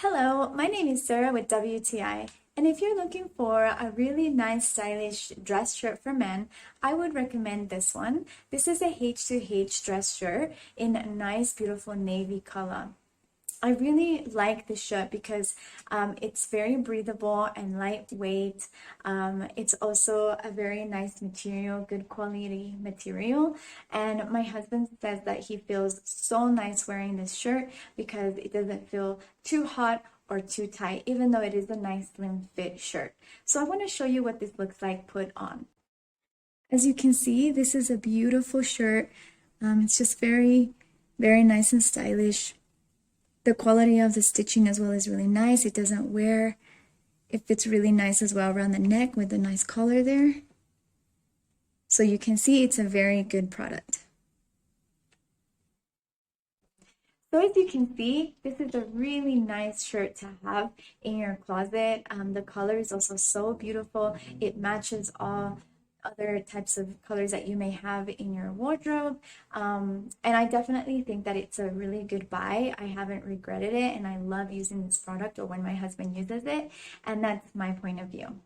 Hello, my name is Sarah with WTI, and if you're looking for a really nice stylish dress shirt for men, I would recommend this one. This is a H2H dress shirt in a nice beautiful navy color. I really like this shirt because it's very breathable and lightweight. It's also a very nice material, good quality material. And my husband says that he feels so nice wearing this shirt because it doesn't feel too hot or too tight, even though it is a nice slim fit shirt. So I want to show you what this looks like put on. As you can see, this is a beautiful shirt. It's just very, very nice and stylish. The quality of the stitching as well is really nice. It doesn't wear. It fits really nice as well around the neck with a nice collar there. So you can see it's a very good product. So as you can see, this is a really nice shirt to have in your closet. The color is also so beautiful. It matches all other types of colors that you may have in your wardrobe, and I definitely think that it's a really good buy. I haven't regretted it, and I love using this product or when my husband uses it, and that's my point of view.